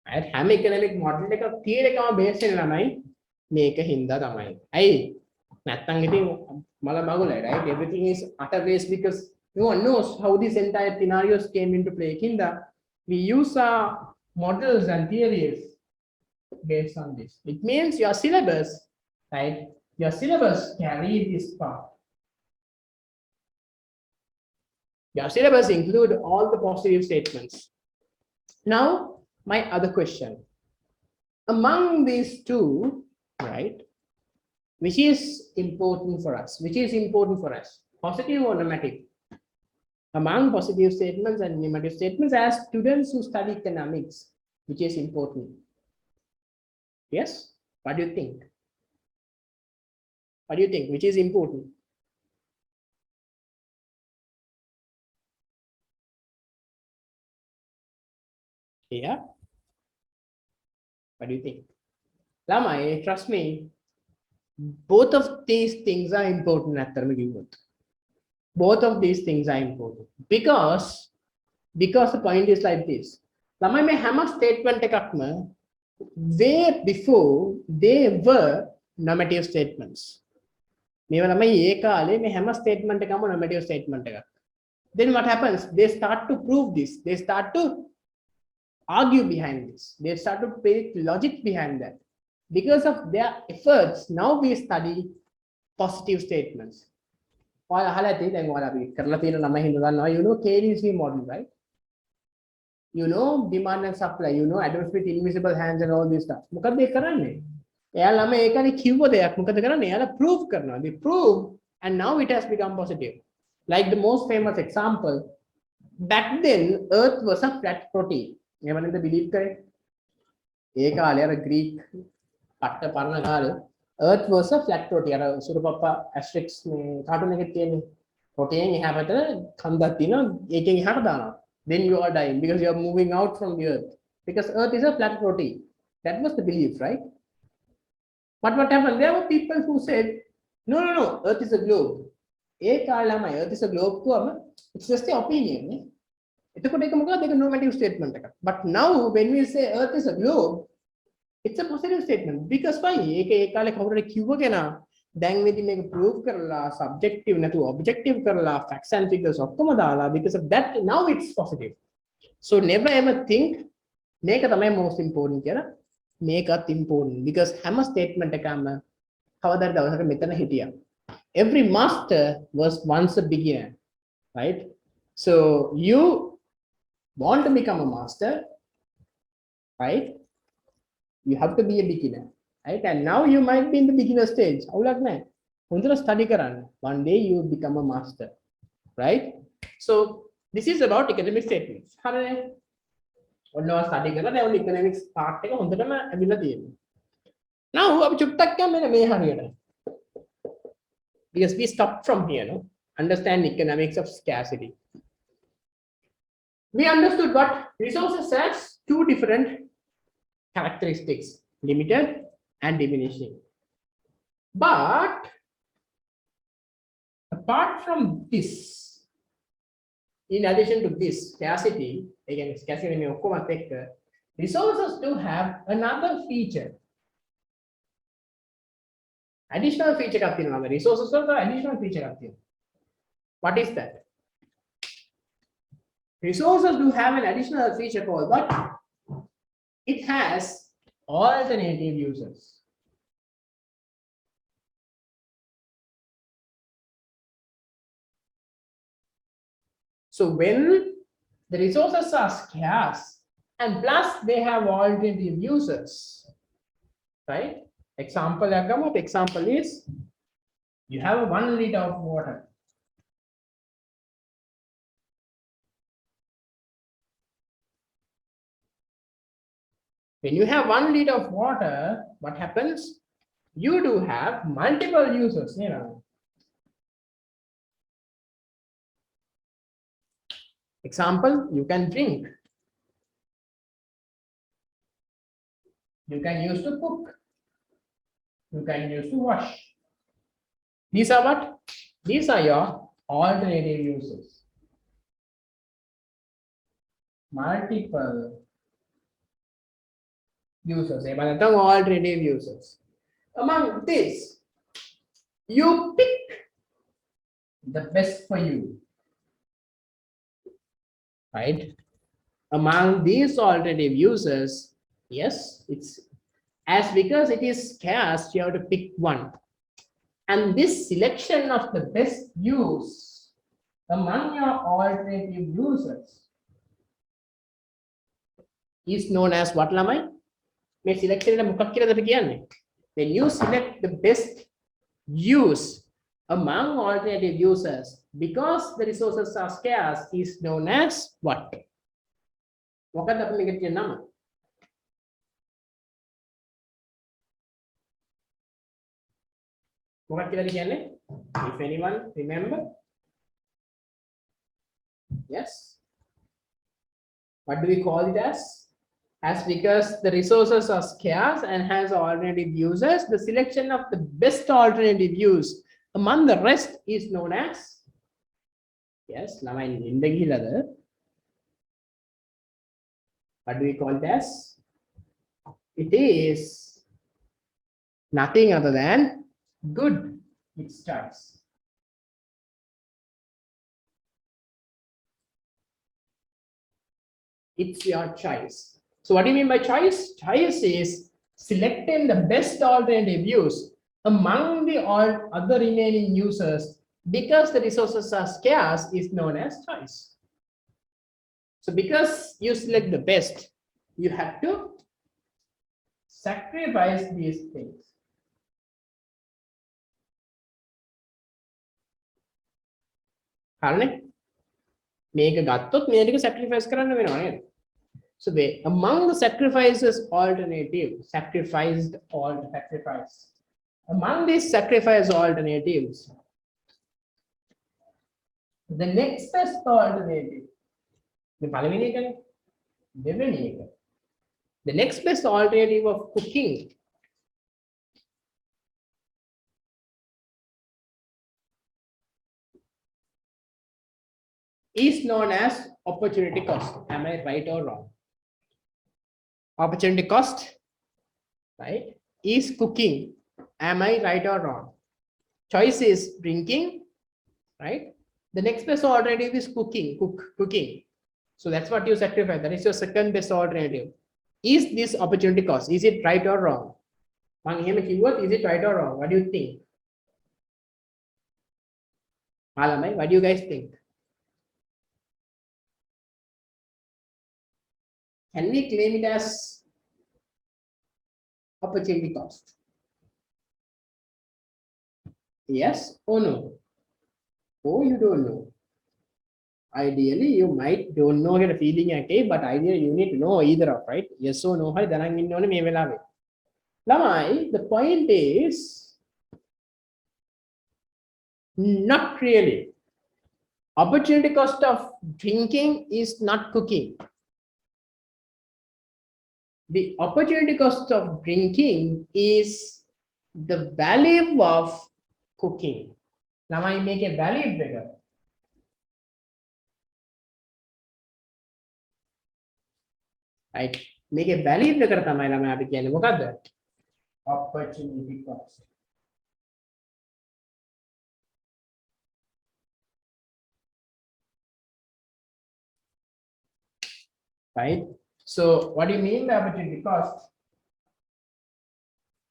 [SPEAKER 1] Right? Ham economic model එක theory එකම base වෙන ළමයි මේක හින්දා තමයි. ඇයි? නැත්තම් ඉතින් මල මගුලයි, right? Everything is utter waste because no one knows how this entire scenarios came into play. Hinda we use our models and theories based on this. It means your syllabus, right? Your syllabus carry this part. Your syllabus include all the positive statements. Now, my other question. Among these two, right, which is important for us? Which is important for us? Positive or negative? Among positive statements and negative statements, as students who study economics, which is important? Yes? What do you think? What do you think? Which is important? Yeah? What do you think? Lamai, trust me, both of these things are important at the both of these things are important because the point is like this. Lamai may hammer statement way before they were normative statements. Statement normative statement. Then what happens? They start to prove this. They start to argue behind this. They start to put logic behind that. Because of their efforts, now we study positive statements. You know KDC model, right? You know demand and supply, you know Adam Smith invisible hands and all this stuff. They prove they prove, and now it has become positive. Like the most famous example, back then Earth was a flat protein. Anyone believe correct? Greek Earth was a flat protein. Surapapa asterisks cartoon protein then you are dying because you are moving out from the Earth. Because Earth is a flat protein. That was the belief, right? But what happened? There were people who said, no, Earth is a globe. Earth is a globe. It's just the opinion. It's a normative statement. But now when we say Earth is a globe, it's a positive statement. Because why? Then we make proof subjective objective facts and figures because of that now it's positive. So never ever think make a most important make it important because hammer statement every master was once a beginner, right? So you want to become a master, right? You have to be a beginner, right? And now you might be in the beginner stage. Study one day you will become a master, right? So this is about economic statements. Economics part now because we stopped from here, no? Understand economics of scarcity. We understood what resources has two different characteristics, limited and diminishing. But apart from this, in addition to this scarcity, again scarcity resources do have another feature. Additional feature resources are additional feature. What is that? Resources do have an additional feature called what? It has alternative uses. So when the resources are scarce and plus they have alternative uses, right? Example is you have 1 liter of water. When you have 1 liter of water, what happens? You do have multiple uses. You know. Example, you can drink. You can use to cook. You can use to wash. These are what? These are your alternative uses. Multiple uses. Alternative uses. Among this, you pick the best for you. Right? Among these alternative uses, yes, it's as because it is scarce, you have to pick one. And this selection of the best use among your alternative uses is known as what, Lamai? May selection when you select the best use among alternative users because the resources are scarce is known as what? What are the number? If anyone remember? Yes. What do we call it as? As because the resources are scarce and has alternative uses, the selection of the best alternative use among the rest is known as, yes, what do we call it as? It is nothing other than good. It starts. It's your choice. So what do you mean by choice? Choice is selecting the best alternative use among the all other remaining users because the resources are scarce is known as choice. So because you select the best, you have to sacrifice these things. Make a gatot, make a sacrifice. So among the sacrifices alternative, sacrificed all sacrifice. Among these sacrifice alternatives, the next best alternative, the next best alternative of cooking is known as opportunity cost. Am I right or wrong? Opportunity cost, right, is cooking. Am I right or wrong? Choice is drinking, right? The next best alternative is cooking. So that's what you sacrifice. That is your second best alternative. Is this opportunity cost? Is it right or wrong? Is it right or wrong? What do you think? Malamai, what do you guys think? Can we claim it as opportunity cost? Yes or no? Oh, you don't know. Ideally, you might don't know get a feeling okay, but ideally you need to know either of, right? Yes or no. Lamai, the point is not really. Opportunity cost of drinking is not cooking. The opportunity cost of drinking is the value of cooking. Now I make a value bigger. Right? Make a value bigger. Opportunity cost. Right? So what do you mean by opportunity cost?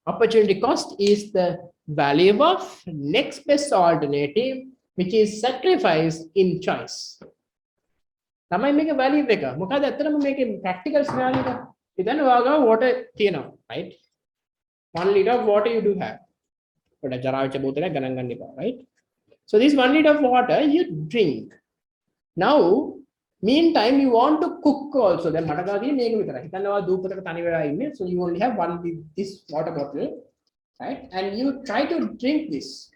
[SPEAKER 1] Opportunity cost is the value of next best alternative, which is sacrifice in choice. Tamai make a value breaker. Mukha dattara make a practical scenario. Then water තියෙනවා, right? 1 liter of water you do have. Right? So this 1 liter of water you drink. Now, meantime, you want to cook also. Then so you only have this water bottle, right? And you try to drink this.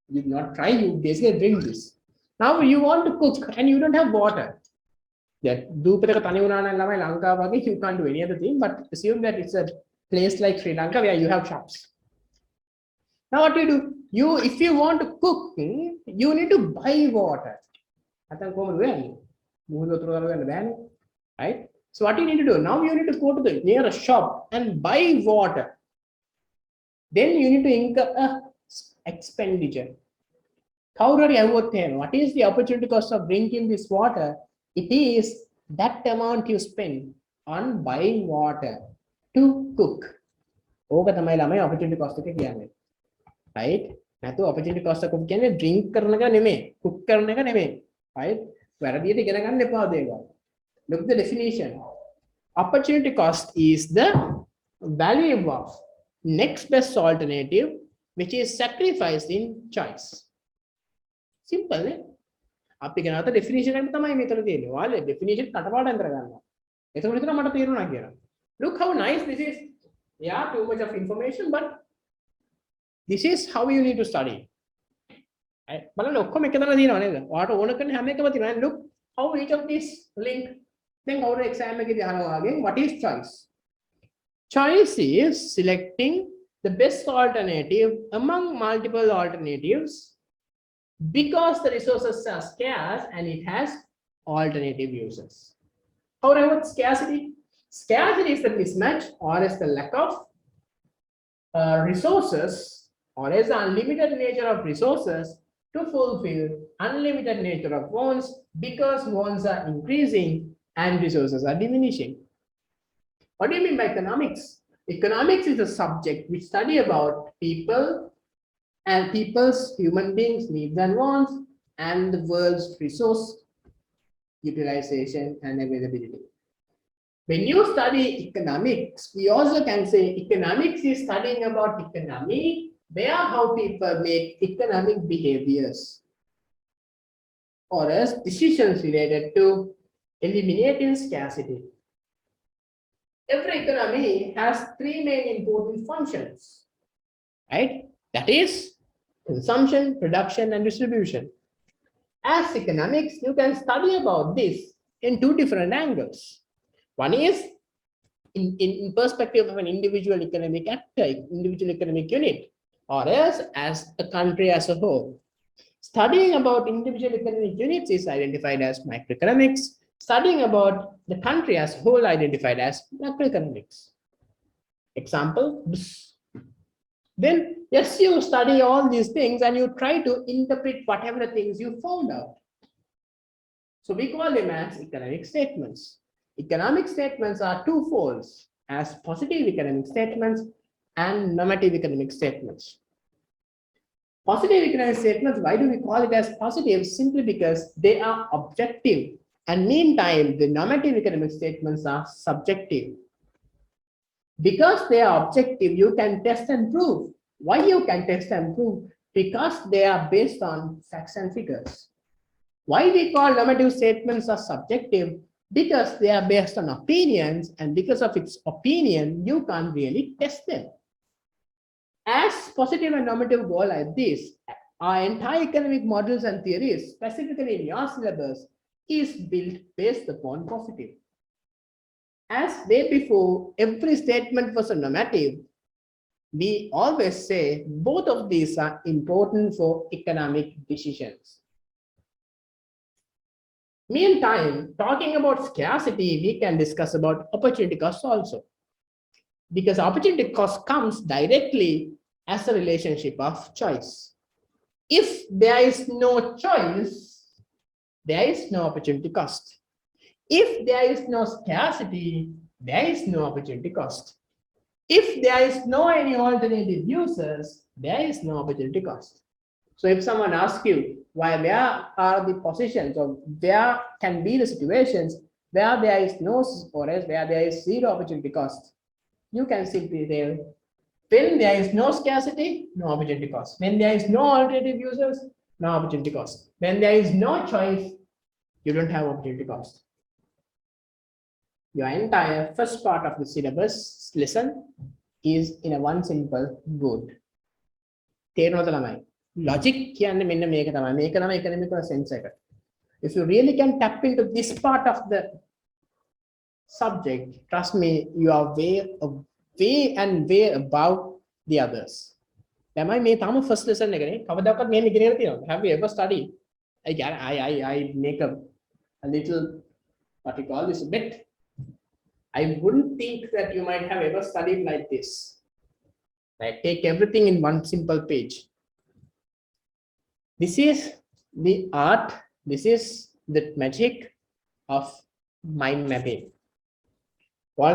[SPEAKER 1] You not try, you basically drink this. Now you want to cook and you don't have water. That you can't do any other thing, but assume that it's a place like Sri Lanka where you have shops. Now what do? If you want to cook, you need to buy water. Right? So what you need to do? Now you need to go to the nearest shop and buy water. Then you need to incur a expenditure. What is the opportunity cost of drinking this water? It is that amount you spend on buying water to cook. Opportunity cost. Right? Opportunity cost of drink, cook, right? Look the definition. Opportunity cost is the value of next best alternative, which is sacrificed in choice. Simple, eh? අපි කරන අත definition එක තමයි මෙතන තියෙන්නේ. ඔයාලා definition කටපාඩම් කරගන්නවා. එතකොට විතර මට තේරුණා කියලා. Look how nice this is. Yeah, too much of information, but this is how you need to study. බලන්න ඔක්කොම එක තැන තියෙනවා නේද? ඔයාලට ඕන කරන හැම එකම තියෙනවා. Look how each of these link. Then our exam එකේදී අහනවා වගේ what is choice? Choice is selecting the best alternative among multiple alternatives, because the resources are scarce and it has alternative uses. However, scarcity? Scarcity is the mismatch or is the lack of resources, or is the unlimited nature of resources to fulfill unlimited nature of wants, because wants are increasing and resources are diminishing. What do you mean by economics? Economics is a subject which study about people and people's, human beings' needs and wants, and the world's resource utilization and availability. When you study economics, we also can say economics is studying about economy, where how people make economic behaviors, or as decisions related to eliminating scarcity. Every economy has three main important functions, right? That is consumption, production, and distribution. As economics, you can study about this in two different angles. One is in perspective of an individual economic actor, individual economic unit, or else as a country as a whole. Studying about individual economic units is identified as microeconomics. Studying about the country as a whole identified as macroeconomics. Example. Then, yes, you study all these things and you try to interpret whatever the things you found out. So we call them as economic statements. Economic statements are twofold, as positive economic statements and normative economic statements. Positive economic statements, why do we call it as positive? Simply because they are objective, and meantime, the normative economic statements are subjective. Because they are objective, you can test and prove. Why you can test and prove? Because they are based on facts and figures. Why we call normative statements are subjective? Because they are based on opinions, and because of its opinion, you can't really test them. As positive and normative go like this, our entire economic models and theories, specifically in your syllabus, is built based upon positive. As way before, every statement was a normative. We always say both of these are important for economic decisions. Meantime, talking about scarcity, we can discuss about opportunity cost also. Because opportunity cost comes directly as a relationship of choice. If there is no choice, there is no opportunity cost. If there is no scarcity, there is no opportunity cost. If there is no any alternative users, there is no opportunity cost. So if someone asks you where are the positions or where can be the situations where there is no or else where there is zero opportunity cost, you can simply say when there is no scarcity, no opportunity cost. When there is no alternative users, no opportunity cost. When there is no choice, you don't have opportunity cost. Your entire first part of the syllabus lesson is in a one simple word. Logic කියන්නේ මෙන්න මේක තමයි. මේක තමයි economic sense එක. If you really can tap into this part of the subject, trust me, you are way above the others. Am I made first lesson again? Have you ever studied? I make a little what you call this bit. I wouldn't think that you might have ever studied like this. Like take everything in one simple page. This is the art. This is the magic of mind mapping. Try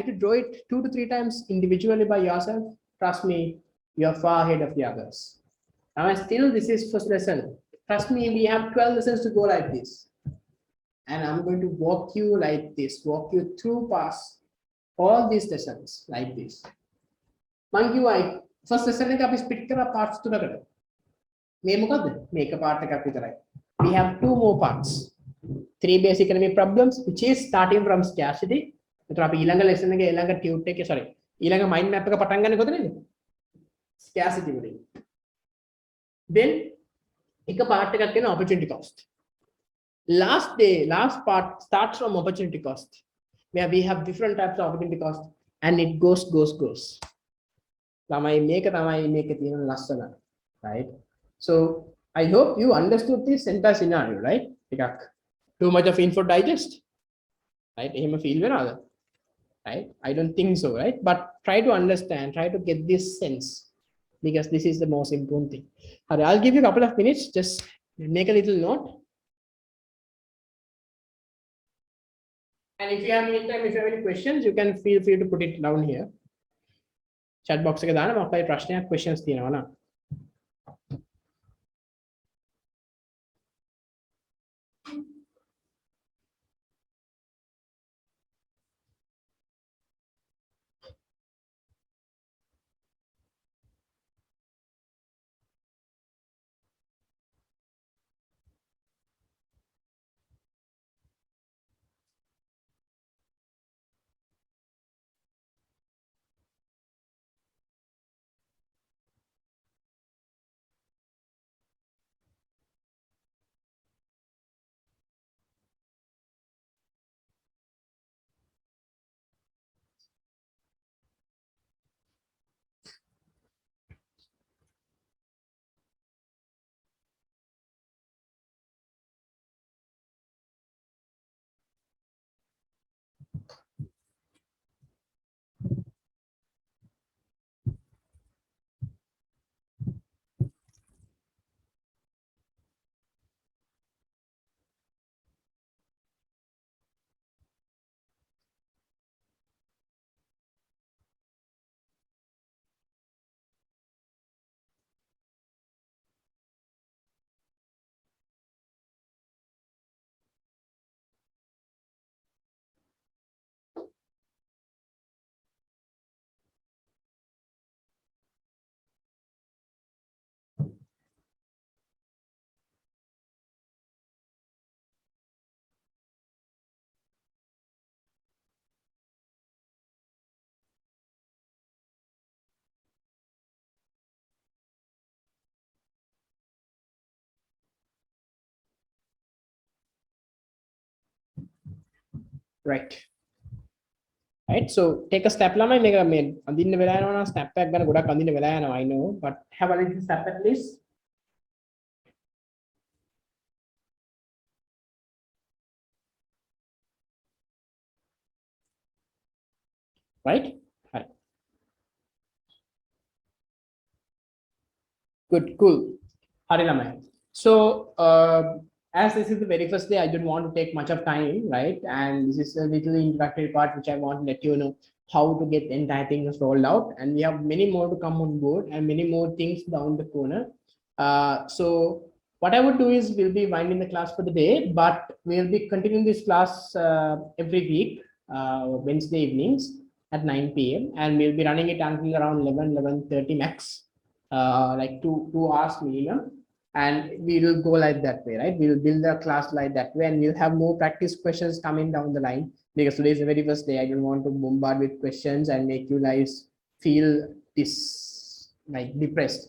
[SPEAKER 1] to draw it 2 to 3 times individually by yourself. Trust me, you are far ahead of the others. Now, still, this is first lesson. Trust me, we have 12 lessons to go like this. And I'm going to walk you like this, walk you through past all these lessons like this. Monkey white, first lesson එක අපි split කරලා parts තුනකට. මේ මොකද්ද? මේක part එකක් විතරයි. We have 2 more parts. 3 basic economic problems which is starting from scarcity. එතකොට අපි ඊළඟ lesson එකේ ඊළඟ tute එකේ sorry ඊළඟ mind map එක පටන් ගන්නේ කොතනද? Scarcity වලින්. Then එක part එකක් වෙන opportunity cost. Last part starts from opportunity cost, where we have different types of opportunity cost, and it goes. Right? So I hope you understood this entire scenario, right? Too much of info digest, right? Right? I don't think so, right? But try to understand, try to get this sense, because this is the most important thing. I'll give you a couple of minutes, just make a little note. And if you have any time, if you have any questions, you can feel free to put it down here. Chat box එක දාන්න මම අපේ ප්‍රශ්නයක් questions තියෙනවා නා. Right. Right, so take a step ළමයි මේක මේ අඳින්න වෙලා යනවා නම් step එකක් ගන්න ගොඩක් අඳින්න වෙලා යනවා I know, but have a little step at least. Right? Right. Good, cool. හරි ළමයි. So as this is the very first day, I don't want to take much of time, right? And this is a little introductory part, which I want to let you know how to get the entire things rolled out. And we have many more to come on board and many more things down the corner. So what I would do is we'll be winding the class for the day, but we'll be continuing this class every week, Wednesday evenings at 9 p.m. And we'll be running it until around 11:30 max, like two hours minimum. And we will go like that way, right? We will build the class like that way, and we'll have more practice questions coming down the line, because today is the very first day. I don't want to bombard with questions and make you guys feel this like depressed.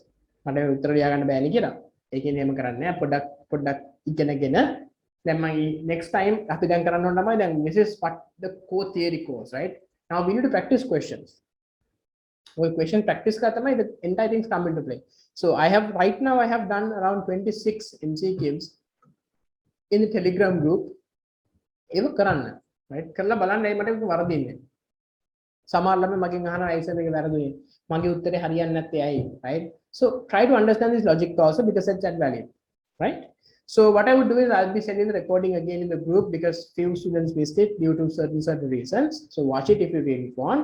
[SPEAKER 1] මට උත්තර ලියා ගන්න බෑනේ කියලා. ඒකෙන් එහෙම කරන්නේ නැහැ. පොඩ්ඩක් ඉගෙනගෙන දැන් මම next time අපි දැන් කරන්න ඕන තමයි දැන් this is what the core theory course, right? Now we need to practice questions. Well, question practice ka tamai the entire things come into play. So I have right now I have done around 26 MCQs in the Telegram group. ඒක කරන්න, right? කරලා බලන්න මට වරදින්නේ. සමහර ළමයි මගෙන් අහනවා ඇයිසර් එක වැරදුනේ. මගේ උත්තරේ හරියන්නේ නැත්තේ ඇයි, right? So try to understand this logic also, because it's that value, right? So what I would do is I'll be sending the recording again in the group, because few students missed it due to certain reasons. So watch it if you really want.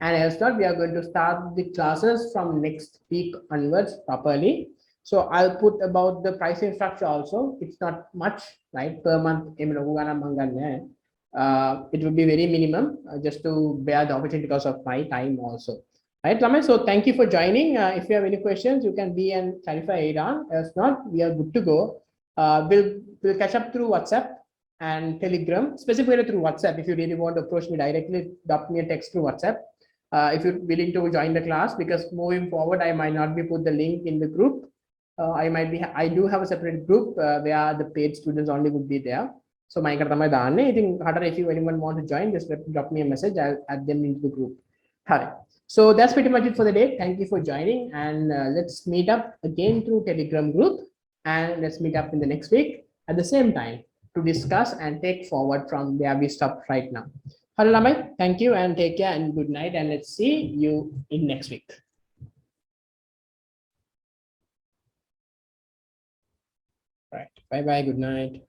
[SPEAKER 1] And as not, we are going to start the classes from next week onwards properly. So I'll put about the pricing structure also. It's not much, right? Per month, it will be very minimum, just to bear the opportunity because of my time also. Right, Ramesh? So thank you for joining. If you have any questions, you can be and clarify it on. As not, we are good to go. We'll catch up through WhatsApp and Telegram, specifically through WhatsApp. If you really want to approach me directly, drop me a text through WhatsApp. If you're willing to join the class, because moving forward, I might not be put the link in the group. I do have a separate group where the paid students only would be there. So my I think if you anyone want to join, just drop me a message. I'll add them into the group. So that's pretty much it for the day. Thank you for joining, and let's meet up again through Telegram group, and let's meet up in the next week at the same time to discuss and take forward from where we stopped right now. Hello, Lamai. Thank you and take care and good night, and let's see you in next week. Right. Bye bye. Good night.